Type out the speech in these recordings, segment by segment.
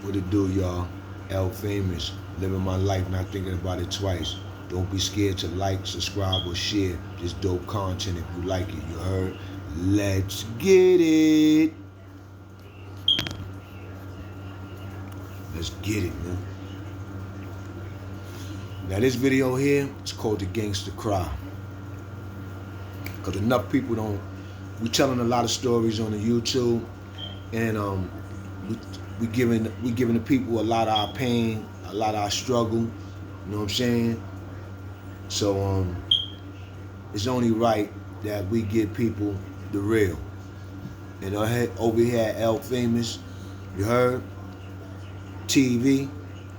What it do, y'all? L Famous. Living my life, not thinking about it twice. Don't be scared to like, subscribe, or share this dope content if you like it. You heard? Let's get it. Let's get it, man. Now this video here, it's called the Gangster Cry. Cause enough people don't. We telling a lot of stories on the YouTube, and we giving the people a lot of our pain, a lot of our struggle. You know what I'm saying? So it's only right that we give people the real. And over here at L Famous, you heard? TV,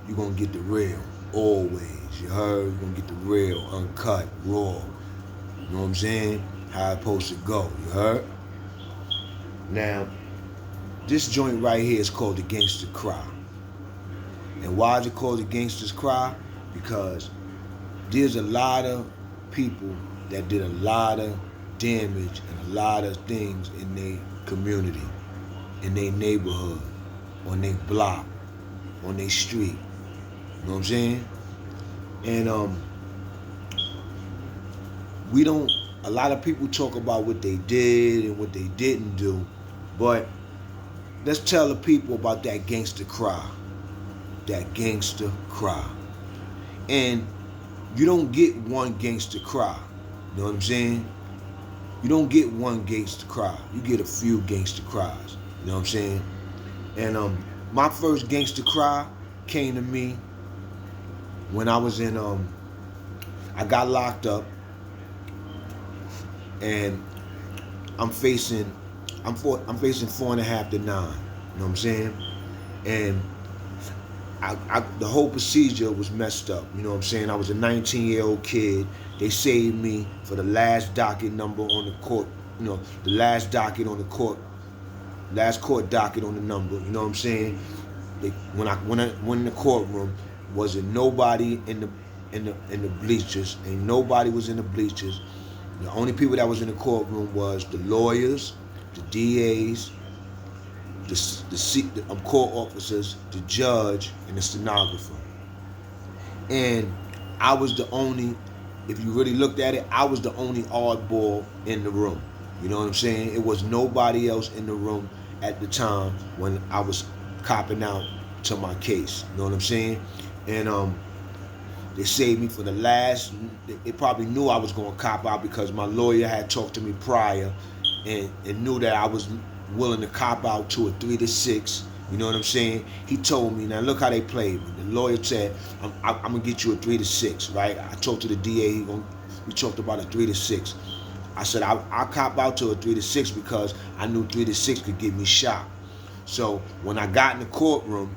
you're gonna get the real. Always. You heard? You're gonna get the real, uncut, raw. You know what I'm saying? How it's supposed to go. You heard? Now, this joint right here is called the Gangster Cry. And why is it called the Gangster's Cry? Because there's a lot of people that did a lot of damage and a lot of things in their community, in their neighborhood, on their block, on their street. You know what I'm saying? And we don't, a lot of people talk about what they did and what they didn't do, but let's tell the people about that gangster cry. That gangster cry. And you don't get one gangster cry. You know what I'm saying? You don't get one gangster cry. You get a few gangster cries. You know what I'm saying? And my first gangster cry came to me when I was in I got locked up, and I'm facing 4.5 to 9. You know what I'm saying? And the whole procedure was messed up. You know what I'm saying? I was a 19-year-old kid. They saved me for the last docket number on the court. You know, the last docket on the court, last court docket on the number. You know what I'm saying? When I went in the courtroom, wasn't nobody in the bleachers. Ain't nobody was in the bleachers. The only people that was in the courtroom was the lawyers, the DAs, the court officers, the judge, and the stenographer. And I was the only, if you really looked at it, I was the only oddball in the room. You know what I'm saying? It was nobody else in the room at the time when I was copping out to my case. You know what I'm saying? And they saved me for the last. They probably knew I was going to cop out because my lawyer had talked to me prior and knew that I was willing to cop out to a 3 to 6. You know what I'm saying? He told me, now look how they played me. The lawyer said, I'm going to get you a 3 to 6, right? I talked to the DA. We talked about a 3 to 6. I said, I'll cop out to a 3 to 6 because I knew 3 to 6 could get me shot. So when I got in the courtroom,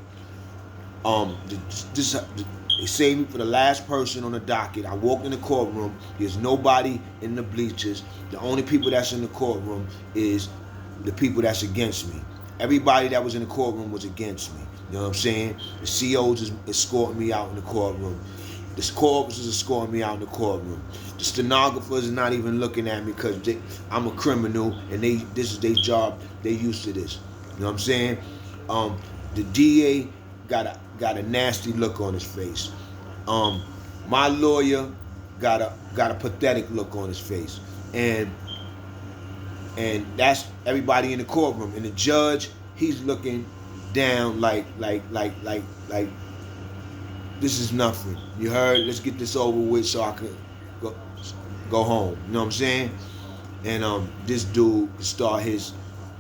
they saved me for the last person on the docket. I walked in the courtroom. There's nobody in the bleachers. The only people that's in the courtroom is the people that's against me. Everybody that was in the courtroom was against me. You know what I'm saying? The COs is escorting me out in the courtroom. The court officers are escorting me out in the courtroom. The stenographers are not even looking at me because I'm a criminal and this is their job. They used to this. You know what I'm saying? The DA got a nasty look on his face. My lawyer got a pathetic look on his face. And that's everybody in the courtroom. And the judge, he's looking down like this is nothing. You heard? Let's get this over with so I can go home. You know what I'm saying? And this dude start his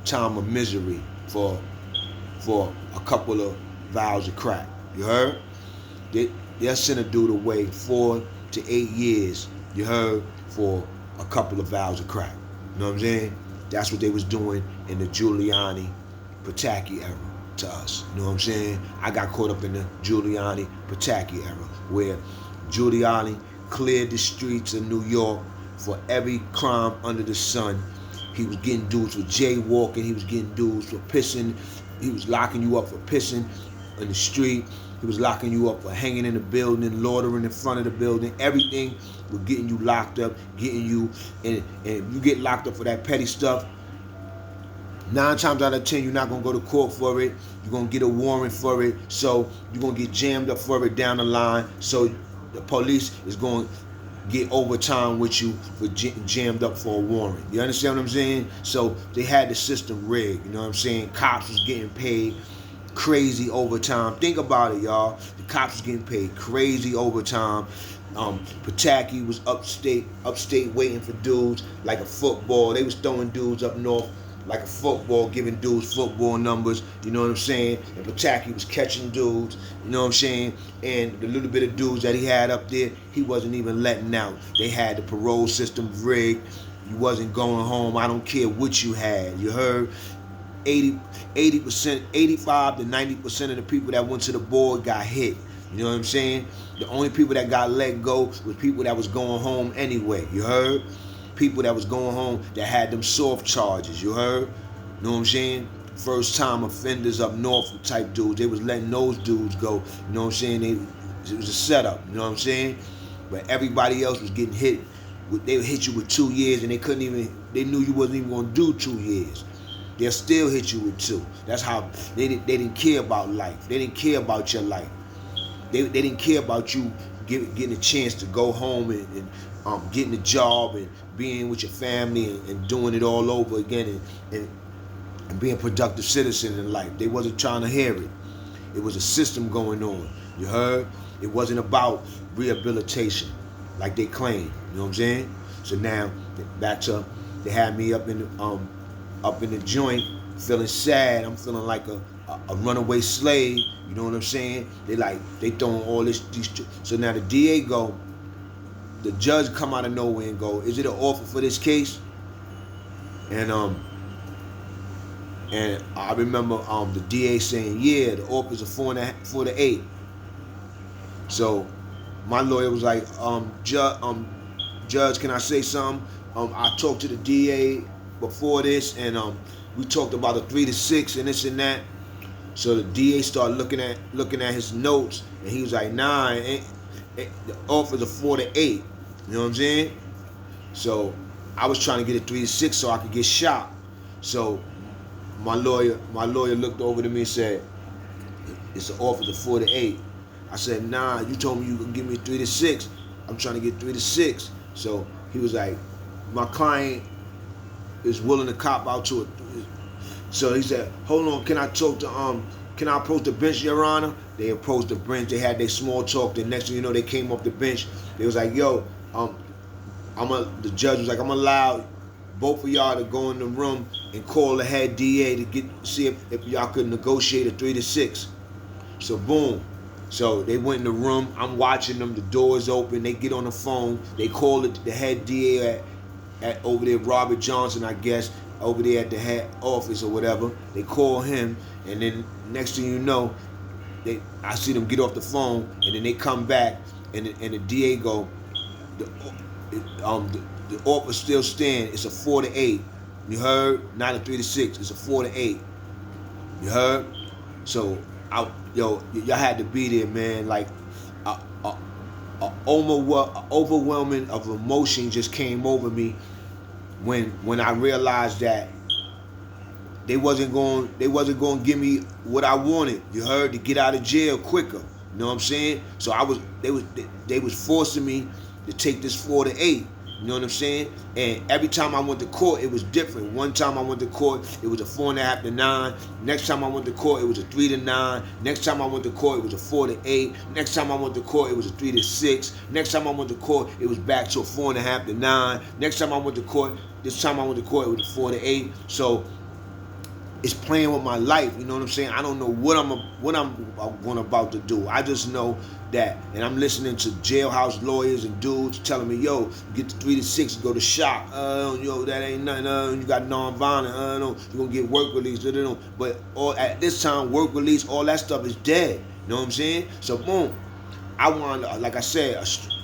time of misery for a couple of vials of crack. You heard? They'll send a dude away 4 to 8 years. You heard? For a couple of vials of crack. You know what I'm saying? That's what they was doing in the Giuliani Pataki era to us. You know what I'm saying? I got caught up in the Giuliani Pataki era where Giuliani cleared the streets of New York for every crime under the sun. He was getting dudes for jaywalking. He was getting dudes for pissing. He was locking you up for pissing in the street. He was locking you up for hanging in the building, loitering in front of the building. Everything was getting you locked up, getting you, and you get locked up for that petty stuff. 9 times out of 10, you're not gonna go to court for it. You're gonna get a warrant for it. So you're gonna get jammed up for it down the line. So the police is gonna get overtime with you for jammed up for a warrant. You understand what I'm saying? So they had the system rigged. You know what I'm saying? Cops was getting paid crazy overtime. Think about it, y'all. The cops was getting paid crazy overtime. Pataki was upstate waiting for dudes like a football. They was throwing dudes up north like a football, giving dudes football numbers, you know what I'm saying? And Pataki was catching dudes, you know what I'm saying? And the little bit of dudes that he had up there, he wasn't even letting out. They had the parole system rigged. You wasn't going home. I don't care what you had. You heard? 80%, 85 to 90% of the people that went to the board got hit. You know what I'm saying? The only people that got let go was people that was going home anyway. You heard? People that was going home that had them soft charges. You heard? You know what I'm saying? First time offenders up north type dudes. They was letting those dudes go. You know what I'm saying? It was a setup. You know what I'm saying? But everybody else was getting hit. They would hit you with 2 years and they knew you wasn't even going to do 2 years. They'll still hit you with 2. That's how they didn't care about life. They didn't care about your life. They didn't care about you getting a chance to go home and getting a job and being with your family and doing it all over again and being a productive citizen in life. They wasn't trying to hear it. It was a system going on. You heard? It wasn't about rehabilitation like they claim. You know what I'm saying? So now back to they had me up in the joint, feeling sad. I'm feeling like a runaway slave. You know what I'm saying? They throwing all these. So now the DA go, the judge come out of nowhere and go, is it an offer for this case? And I remember the DA saying, yeah, the offer's a 4 to 8. So my lawyer was like, Judge, can I say something? I talked to the DA before this, and we talked about a 3 to 6 and this and that. So the DA started looking at his notes, and he was like, nah, the offer's a 4 to 8. You know what I'm saying? So I was trying to get a 3 to 6 so I could get shot. So my lawyer looked over to me and said, it's an offer to 4 to 8. I said, nah, you told me you could give me 3 to 6. I'm trying to get 3 to 6. So he was like, my client is willing to cop out to it. So he said, hold on, can I approach the bench, Your Honor? They approached the bench, they had their small talk, the next thing you know, they came up the bench. They was like, yo, the judge was like, I'm allowed both of y'all to go in the room and call the head DA to see if y'all could negotiate a 3 to 6. So boom. So they went in the room, I'm watching them, the doors open, they get on the phone, they call the head DA at over there, Robert Johnson, I guess, over there at the head office or whatever. They call him, and then next thing you know, I see them get off the phone, and then they come back, and the DA go, the offer still stand. It's a 4 to 8. You heard? Not a 3 to 6. It's a 4 to 8. You heard? So y'all had to be there, man. Like overwhelming of emotion just came over me when I realized that they wasn't going to give me what I wanted. You heard? To get out of jail quicker. You know what I'm saying? So they was forcing me to take this 4 to 8. You know what I'm saying? And every time I went to court, it was different. One time I went to court, it was a 4.5 to 9. Next time I went to court, it was a 3 to 9. Next time I went to court, it was a 4 to 8. Next time I went to court, it was a 3 to 6. Next time I went to court, it was back to a 4.5 to 9. Next time I went to court, this time I went to court, it was a 4 to 8. So it's playing with my life. You know what I'm saying? I don't know what I'm going about to do. I just know that, and I'm listening to jailhouse lawyers and dudes telling me, yo, get the 3 to 6, go to shock. Yo, that ain't nothing. You got non-violent. You're going to get work release. But at this time, work release, all that stuff is dead. You know what I'm saying? So boom, I wanted, like I said,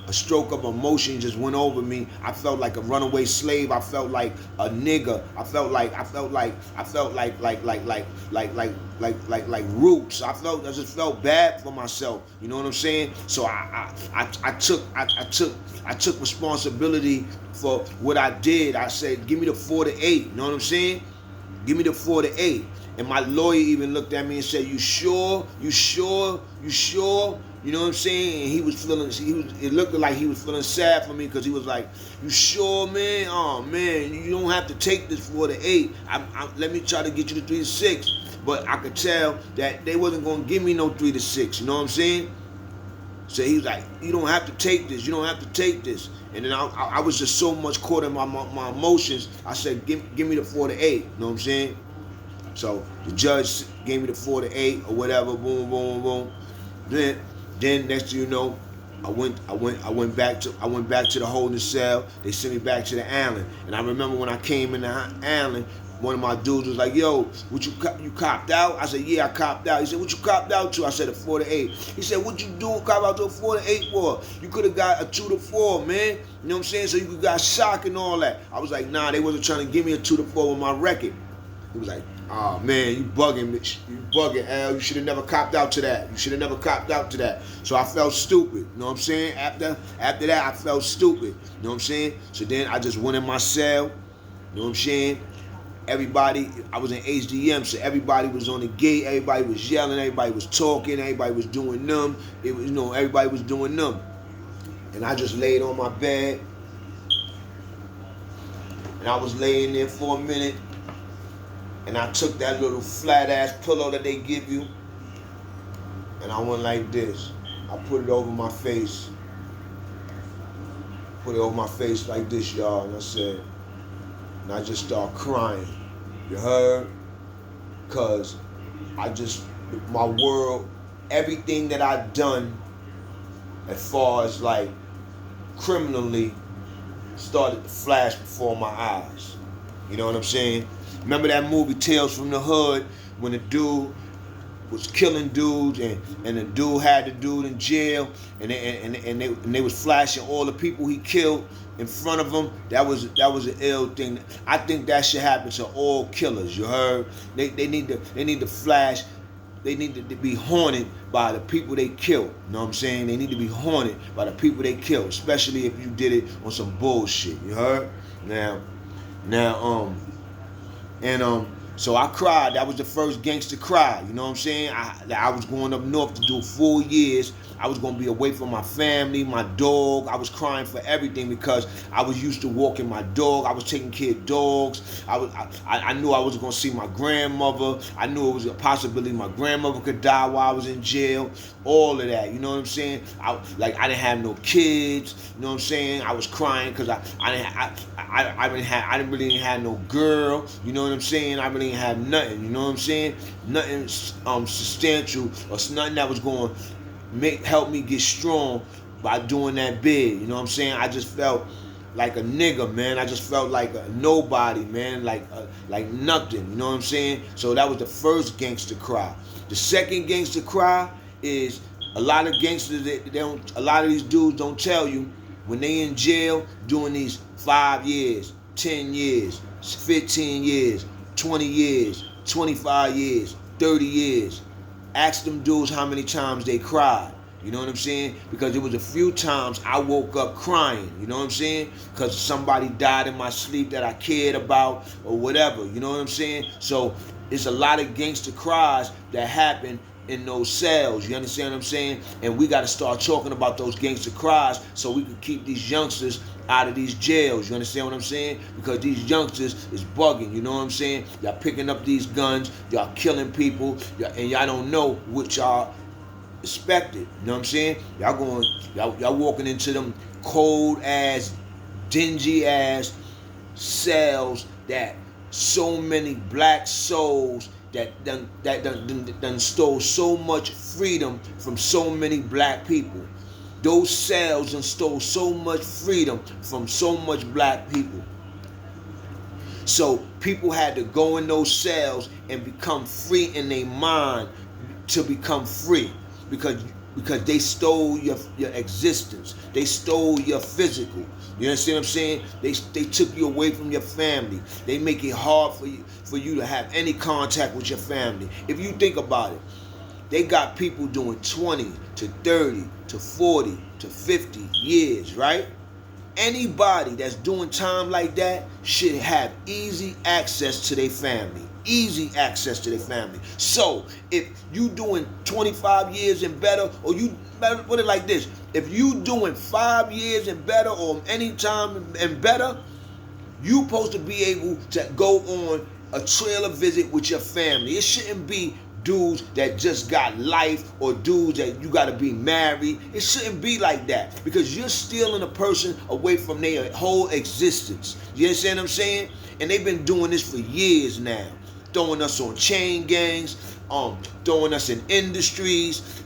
a stroke of emotion just went over me. I felt like a runaway slave. I felt like a nigga. I felt like Roots. I just felt bad for myself. You know what I'm saying? So I took responsibility for what I did. I said, give me the 4 to 8. You know what I'm saying? Give me the 4 to 8. And my lawyer even looked at me and said, you sure? You sure? You sure? You know what I'm saying? And he was feeling, it looked like he was feeling sad for me because he was like, you sure, man? Oh, man, you don't have to take this 4 to 8. Let me try to get you the 3 to 6. But I could tell that they wasn't going to give me no 3 to 6. You know what I'm saying? So he was like, you don't have to take this. You don't have to take this. And then I was just so much caught in my emotions. I said, give me the 4 to 8. You know what I'm saying? So the judge gave me the 4 to 8 or whatever. Boom, boom, boom. Then next thing you know, I went back to the holding cell. They sent me back to the island. And I remember when I came in the island, one of my dudes was like, yo, you copped out? I said, yeah, I copped out. He said, what you copped out to? I said, a 4 to 8. He said, what you doing cop out to a 4 to 8 for? You could have got a 2 to 4, man. You know what I'm saying? So you got shock and all that. I was like, nah, they wasn't trying to give me a 2 to 4 with my record. He was like, oh, man, you bugging, Al. You should have never copped out to that. You should have never copped out to that. So I felt stupid. You know what I'm saying? After that, I felt stupid. You know what I'm saying? So then I just went in my cell. You know what I'm saying? Everybody, I was in HDM, so everybody was on the gate. Everybody was yelling. Everybody was talking. Everybody was doing them. It was, everybody was doing them. And I just laid on my bed. And I was laying there for a minute. And I took that little flat ass pillow that they give you, and I went like this. I put it over my face. Put it over my face like this, y'all. And I said, and I just started crying. You heard? Cause my world, everything that I've done as far as like criminally started to flash before my eyes. You know what I'm saying? Remember that movie Tales from the Hood when the dude was killing dudes and the dude had the dude in jail and they was flashing all the people he killed in front of him. That was an ill thing. I think that should happen to all killers. You heard? They need to flash. They need to be haunted by the people they killed. You know what I'm saying? They need to be haunted by the people they killed, especially if you did it on some bullshit. You heard? So I cried. That was the first gangster cry. You know what I'm saying? I was going up north to do 4 years. I was going to be away from my family, my dog. I was crying for everything because I was used to walking my dog. I was taking care of dogs. I knew I was going to see my grandmother. I knew it was a possibility my grandmother could die while I was in jail. All of that. You know what I'm saying? I didn't have no kids. You know what I'm saying? I was crying because I didn't really have no girl. You know what I'm saying? I really didn't have nothing. You know what I'm saying? Nothing substantial or nothing that was going to help me get strong by doing that bid. You know what I'm saying? I just felt like a nigga, man. I just felt like a nobody, man. Like nothing. You know what I'm saying? So that was the first gangster cry. The second gangster cry is a lot of gangsters. A lot of these dudes don't tell you when they in jail doing these 5 years, 10 years, 15 years, 20 years, 25 years, 30 years. Ask them dudes how many times they cried. You know what I'm saying? Because it was a few times I woke up crying. You know what I'm saying? Because somebody died in my sleep that I cared about or whatever. You know what I'm saying? So it's a lot of gangster cries that happen in those cells. You understand what I'm saying? And we got to start talking about those gangster cries so we can keep these youngsters out of these jails. You understand what I'm saying? Because these youngsters is bugging. You know what I'm saying? Y'all picking up these guns. Y'all killing people. And y'all don't know what y'all expected. You know what I'm saying? Y'all walking into them cold ass, dingy ass cells that so many black souls that done stole so much freedom from so many black people. Those cells done stole so much freedom from so much black people. So people had to go in those cells and become free in their mind to become free. Because they stole your existence. They stole your physical. You understand what I'm saying? They took you away from your family. They make it hard for you to have any contact with your family. If you think about it, they got people doing 20 to 30 to 40 to 50 years, right? Anybody that's doing time like that should have easy access to their family. easy access to their family. So if you doing 25 years and better, or you put it like this, if you doing 5 years and better, or any time and better, you supposed to be able to go on a trailer visit with your family. It shouldn't be dudes that just got life, or dudes that you got to be married. It shouldn't be like that, because you're stealing a person away from their whole existence. You understand what I'm saying? And they've been doing this for years now, throwing us on chain gangs, throwing us in industries,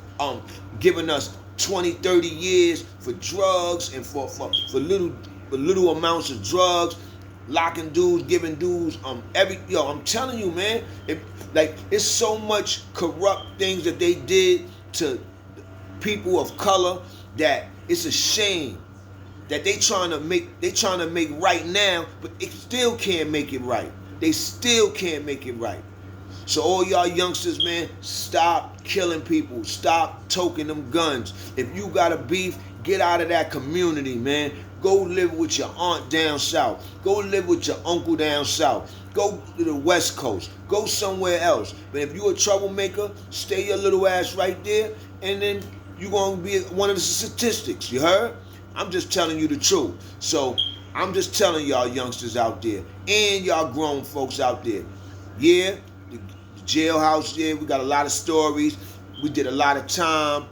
giving us 20, 30 years for drugs, and for little amounts of drugs, locking dudes, giving dudes I'm telling you, man, it's so much corrupt things that they did to people of color that it's a shame that they trying to make right now, but they still can't make it right. They still can't make it right. So all y'all youngsters, man, stop killing people. Stop toking them guns. If you got a beef, get out of that community, man. Go live with your aunt down south. Go live with your uncle down south. Go to the West Coast. Go somewhere else. But if you a troublemaker, stay your little ass right there, and then you're going to be one of the statistics. You heard? I'm just telling you the truth. So I'm just telling y'all youngsters out there, and y'all grown folks out there. Yeah, the jailhouse, yeah, we got a lot of stories. We did a lot of time.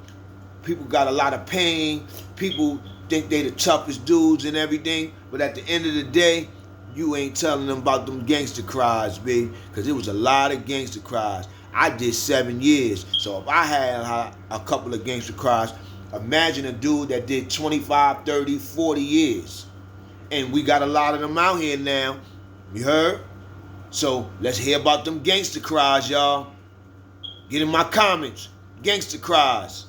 People got a lot of pain. People think they the toughest dudes and everything, but at the end of the day, you ain't telling them about them gangster cries, baby, because it was a lot of gangster cries. I did 7 years, so if I had a couple of gangster cries, imagine a dude that did 25, 30, 40 years. And we got a lot of them out here now. You heard? So let's hear about them gangster cries, y'all. Get in my comments. Gangster cries.